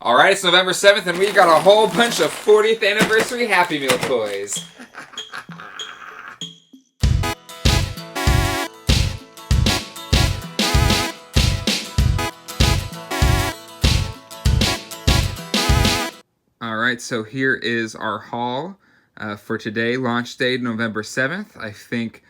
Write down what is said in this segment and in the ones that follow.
Alright, it's November 7th and we got a whole bunch of 40th anniversary Happy Meal toys. Alright, so here is our haul for today, launch day, November 7th. I think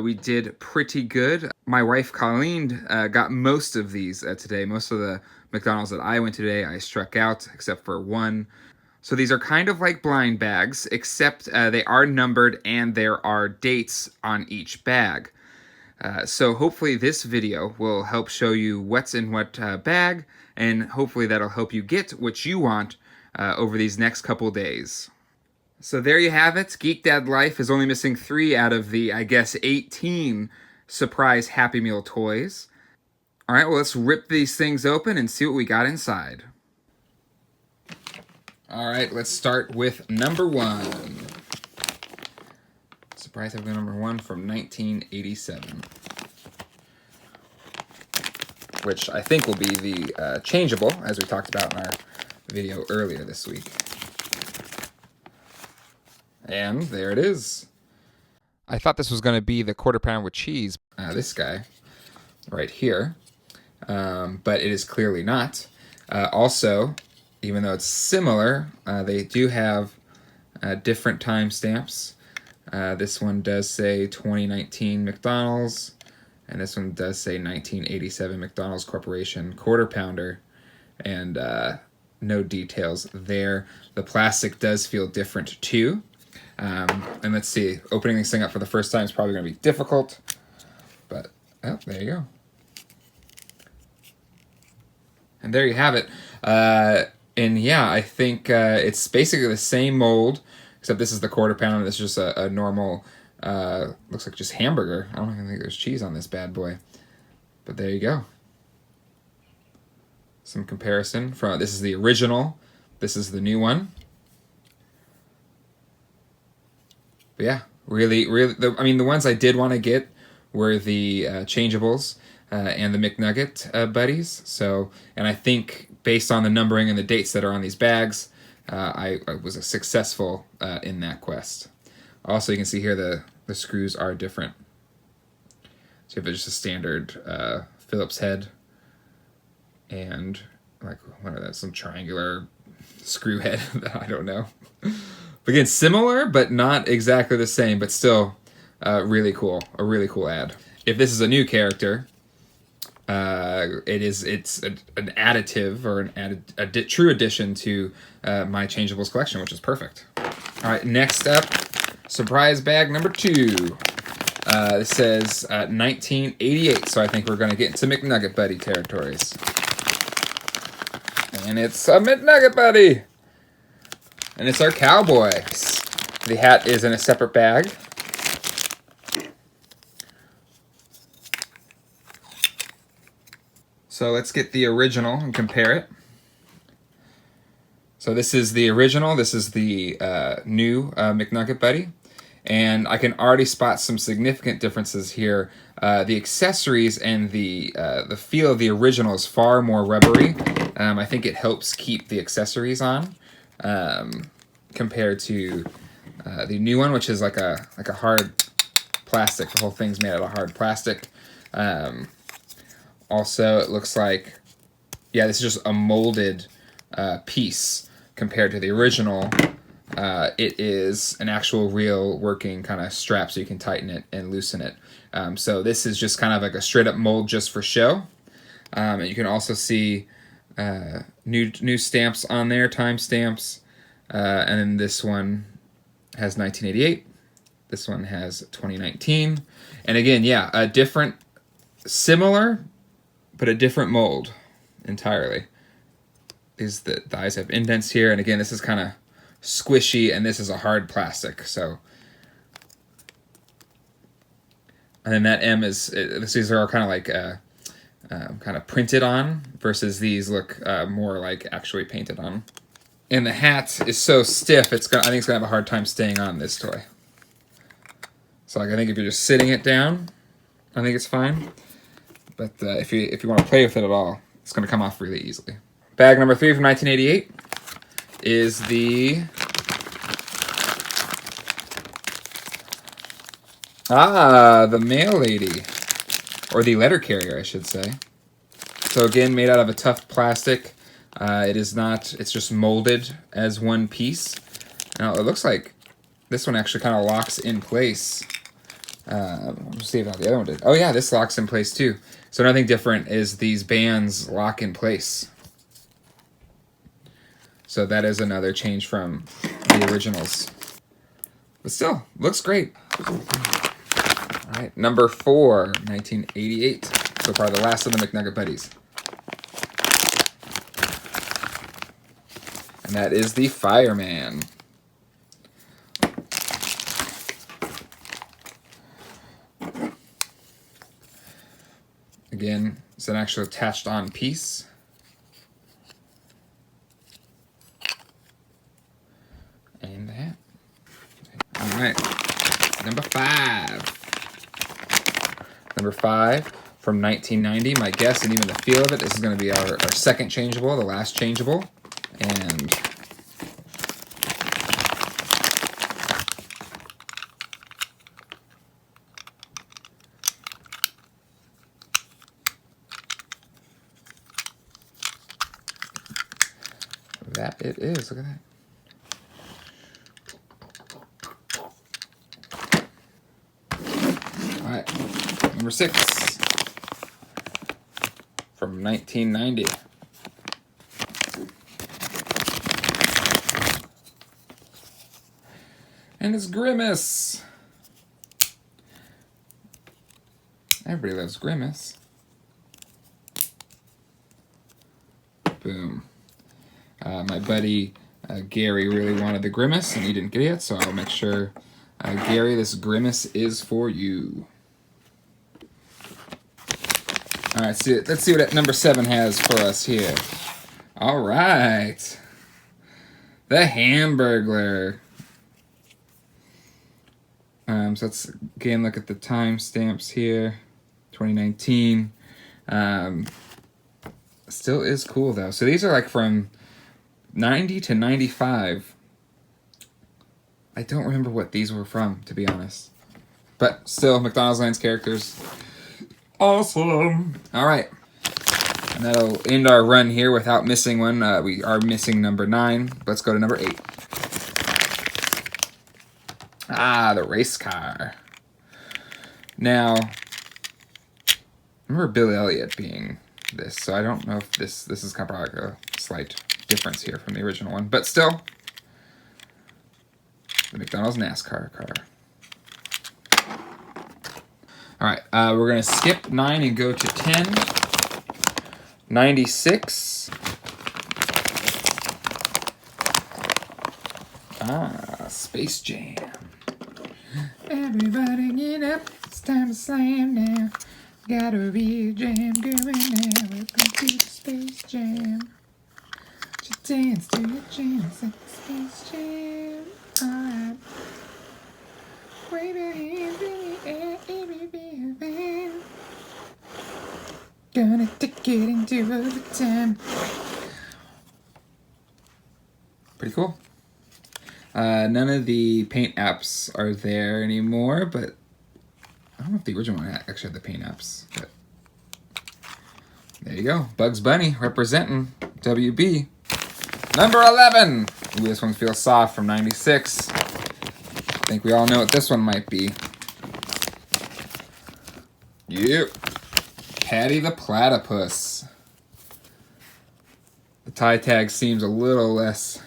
we did pretty good. My wife, Colleen, got most of these today. Most of the McDonald's that I went to today, I struck out, except for one. So these are kind of like blind bags, except they are numbered and there are dates on each bag. So hopefully this video will help show you what's in what bag, and hopefully that'll help you get what you want over these next couple days. So there you have it. Geek Dad Life is only missing 3 out of the, I guess, 18 surprise Happy Meal toys. Alright, well, let's rip these things open and see what we got inside. Alright, let's start with number 1. Surprise Happy Meal number 1 from 1987. Which I think will be the changeable, as we talked about in our video earlier this week. And there it is. I thought this was going to be the quarter pound with cheese. This guy right here. But it is clearly not. Also, even though it's similar, they do have different timestamps. This one does say 2019 McDonald's, and this one does say 1987 McDonald's Corporation quarter pounder, and no details there. The plastic does feel different too. And let's see, opening this thing up for the first time is probably going to be difficult, but oh, there you go. And there you have it. And yeah, I think it's basically the same mold, except this is the quarter pound, and this is just a normal, looks like just hamburger. I don't even think there's cheese on this bad boy. But there you go. Some comparison from, this is the original, this is the new one. But yeah, really, I mean, the ones I did want to get were the changeables and the McNugget buddies. So, and I think based on the numbering and the dates that are on these bags, I was successful in that quest. Also, you can see here the screws are different. So you have just a standard Phillips head and like, what are that, some triangular screw head that I don't know. Again, similar, but not exactly the same, but still really cool. A really cool ad. If this is a new character, it's an additive or a true addition to my Changeables collection, which is perfect. All right, next up, surprise bag number 2. This says 1988, so I think we're going to get into McNugget Buddy territories. And it's a McNugget Buddy! And it's our cowboy. The hat is in a separate bag. So let's get the original and compare it. So this is the original. This is the new McNugget Buddy. And I can already spot some significant differences here. The accessories and the feel of the original is far more rubbery. I think it helps keep the accessories on. Compared to the new one, which is like a hard plastic. The whole thing's made out of hard plastic. Also, it looks like, yeah, this is just a molded piece compared to the original. It is an actual real working kind of strap, so you can tighten it and loosen it. So this is just kind of like a straight up mold just for show. And you can also see new stamps on there, time stamps. And then this one has 1988. This one has 2019. And again, yeah, a different, similar, but a different mold entirely. The eyes have indents here. And again, this is kind of squishy, and this is a hard plastic. So, and then that M is, these are all kind of like kind of printed on, versus these look more like actually painted on. And the hat is so stiff, I think it's gonna have a hard time staying on this toy. So like, I think if you're just sitting it down, I think it's fine. But if you want to play with it at all, it's gonna come off really easily. Bag number 3 from 1988 is the mail lady, or the letter carrier, I should say. So again, made out of a tough plastic. It is not, it's just molded as one piece. Now it looks like this one actually kind of locks in place. Let's see if the other one did. Oh yeah, this locks in place too. So nothing different is these bands lock in place. So that is another change from the originals. But still, looks great. All right, number 4, 1988. So far the last of the McNugget Buddies. And that is the Fireman. Again, it's an actual attached on piece. And that. All right, number 5. Number 5 from 1990. My guess, and even the feel of it, this is going to be our second changeable, the last changeable. And that it is. Look at that. All right, number 6 from 1990. And it's Grimace. Everybody loves Grimace. Boom. My buddy Gary really wanted the Grimace, and he didn't get it yet, so I'll make sure, Gary, this Grimace is for you. All right, let's see what number 7 has for us here. All right. The Hamburglar. So let's again look at the timestamps here. 2019. Still is cool though. So these are like from 90 to 95. I don't remember what these were from, to be honest. But still, McDonald's Lands characters. Awesome. All right. And that'll end our run here without missing one. We are missing number 9. Let's go to number 8. The race car. Now, I remember Bill Elliott being this, so I don't know if this is kind of like a slight difference here from the original one, but still, the McDonald's NASCAR car. All right, we're gonna skip 9 and go to 10. 96. Space Jam. Everybody get up, it's time to slam now. Got a real jam going now. Welcome to the Space Jam. Just dance to your jam, it's like the Space Jam. Alright. Wave your hands in the air, every band. Gonna take it into overtime. Pretty cool. None of the paint apps are there anymore, but I don't know if the original one actually had the paint apps. But there you go. Bugs Bunny representing WB. Number 11. Ooh, this one feels soft from 96. I think we all know what this one might be. Yep. Patty the Platypus. The tie tag seems a little less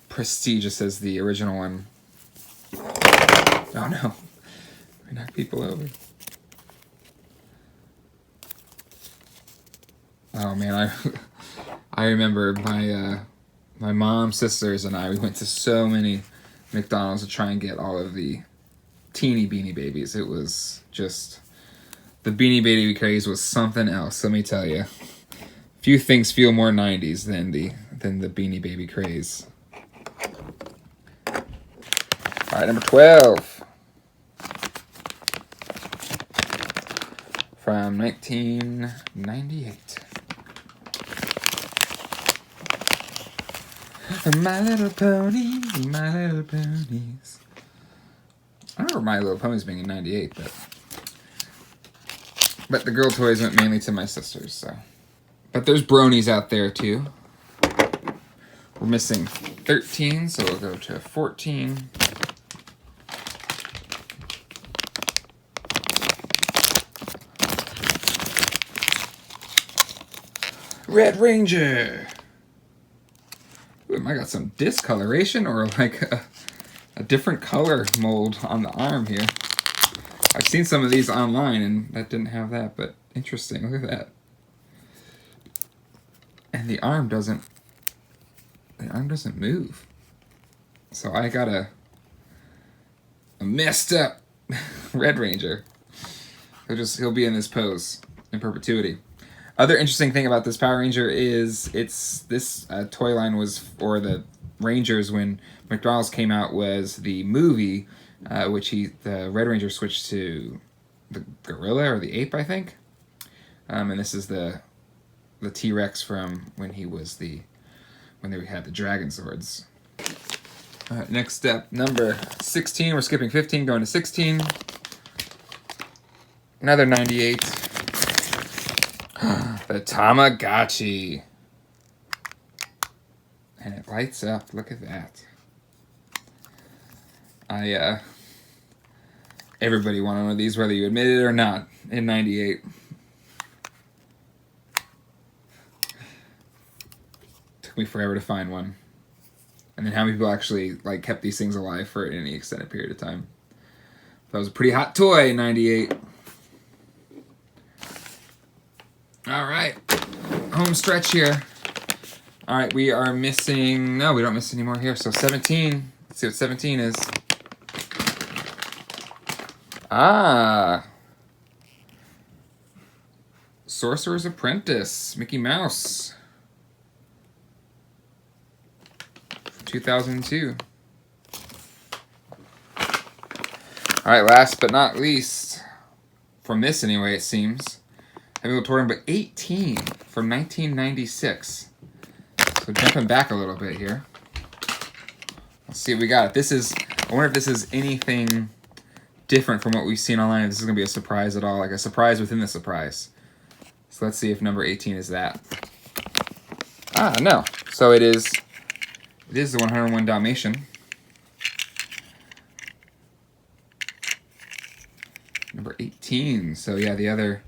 prestigious as the original one. Oh no. We knock people over. Oh man, I remember my mom, sisters, and we went to so many McDonald's to try and get all of the teeny Beanie Babies. It was just, the Beanie Baby craze was something else, let me tell you. Few things feel more 90s than the Beanie Baby craze. All right, number 12. From 1998. My Little Ponies, My Little Ponies. I remember My Little Ponies being in 98, but the girl toys went mainly to my sisters, so. But there's bronies out there, too. We're missing 13, so we'll go to 14. Red Ranger! Ooh, I got some discoloration or like a different color mold on the arm here. I've seen some of these online and that didn't have that, but interesting. Look at that. And the arm doesn't move. So I got a messed up Red Ranger. He'll be in this pose in perpetuity. Other interesting thing about this Power Ranger is this toy line was, or the Rangers when McDonald's came out, was the movie, which the Red Ranger switched to the gorilla or the ape, I think. And this is the T-Rex from when they had the dragon swords. All right, next step, number 16. We're skipping 15, going to 16. Another 98. The Tamagotchi. And it lights up. Look at that. Everybody wanted one of these, whether you admit it or not, in 98. Took me forever to find one. And then how many people actually kept these things alive for any extended period of time. That was a pretty hot toy in 98. All right, home stretch here. All right, we are missing, no, we don't miss any more here. So 17, let's see what 17 is. Sorcerer's Apprentice, Mickey Mouse. 2002. All right, last but not least, from this anyway, it seems. Heavy Little Toy number 18 from 1996. So jumping back a little bit here. Let's see what we got. I wonder if this is anything different from what we've seen online. If this is going to be a surprise at all, like a surprise within the surprise. So let's see if number 18 is that. No. So it is the 101 Dalmatian. Number 18. So yeah, the other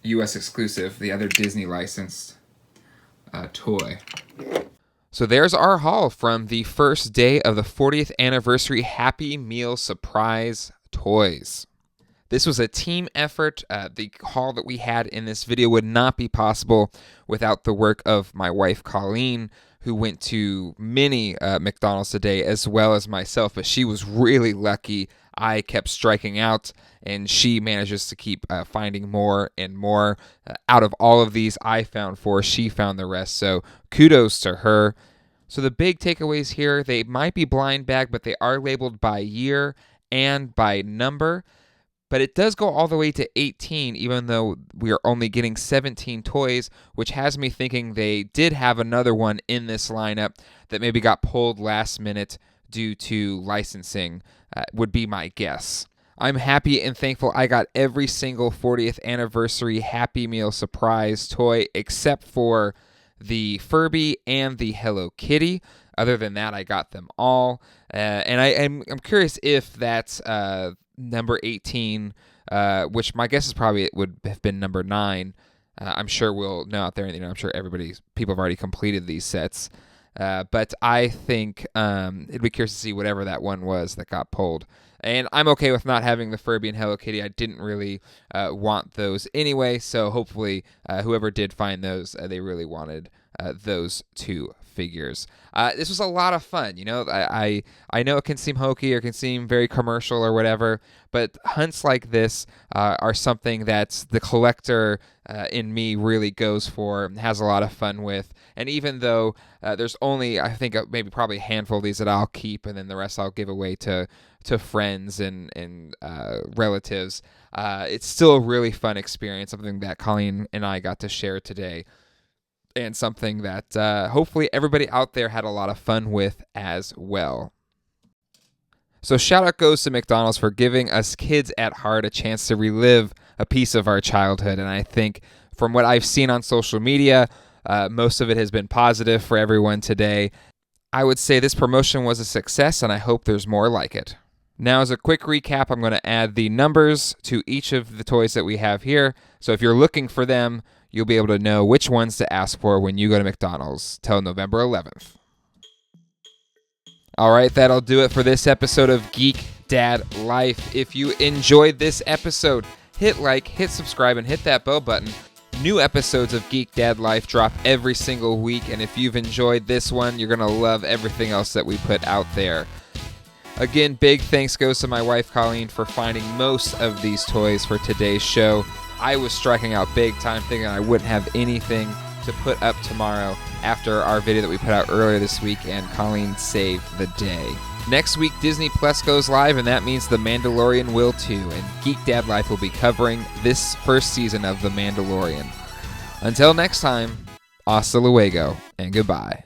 U.S. exclusive, the other Disney licensed toy. So there's our haul from the first day of the 40th anniversary Happy Meal Surprise Toys. This was a team effort. The haul that we had in this video would not be possible without the work of my wife, Colleen, who went to many McDonald's today, as well as myself, but she was really lucky. I kept striking out, and she manages to keep finding more and more. Out of all of these, I found 4. She found the rest, so kudos to her. So the big takeaways here, they might be blind bag, but they are labeled by year and by number. But it does go all the way to 18, even though we are only getting 17 toys, which has me thinking they did have another one in this lineup that maybe got pulled last minute due to licensing, would be my guess. I'm happy and thankful I got every single 40th anniversary Happy Meal surprise toy except for the Furby and the Hello Kitty. Other than that, I got them all. And I'm curious if that's number 18, which my guess is probably it would have been number 9. I'm sure we'll know out there. I'm sure people have already completed these sets. But I think it'd be curious to see whatever that one was that got pulled. And I'm okay with not having the Furby and Hello Kitty. I didn't really want those anyway, so hopefully whoever did find those, they really wanted those 2 figures. This was a lot of fun. I know it can seem hokey or can seem very commercial or whatever, but hunts like this are something that the collector in me really goes for and has a lot of fun with. And even though there's only, I think, maybe probably a handful of these that I'll keep, and then the rest I'll give away to friends and relatives, it's still a really fun experience, something that Colleen and I got to share today. and something that hopefully everybody out there had a lot of fun with as well. So shout out goes to McDonald's for giving us kids at heart a chance to relive a piece of our childhood. And I think from what I've seen on social media, most of it has been positive for everyone today. I would say this promotion was a success, and I hope there's more like it. Now, as a quick recap, I'm going to add the numbers to each of the toys that we have here. So if you're looking for them, you'll be able to know which ones to ask for when you go to McDonald's till November 11th. All right, that'll do it for this episode of Geek Dad Life. If you enjoyed this episode, hit like, hit subscribe, and hit that bell button. New episodes of Geek Dad Life drop every single week, and if you've enjoyed this one, you're going to love everything else that we put out there. Again, big thanks goes to my wife, Colleen, for finding most of these toys for today's show. I was striking out big time, thinking I wouldn't have anything to put up tomorrow after our video that we put out earlier this week, and Colleen saved the day. Next week, Disney Plus goes live, and that means The Mandalorian will too, and Geek Dad Life will be covering this first season of The Mandalorian. Until next time, hasta luego, and goodbye.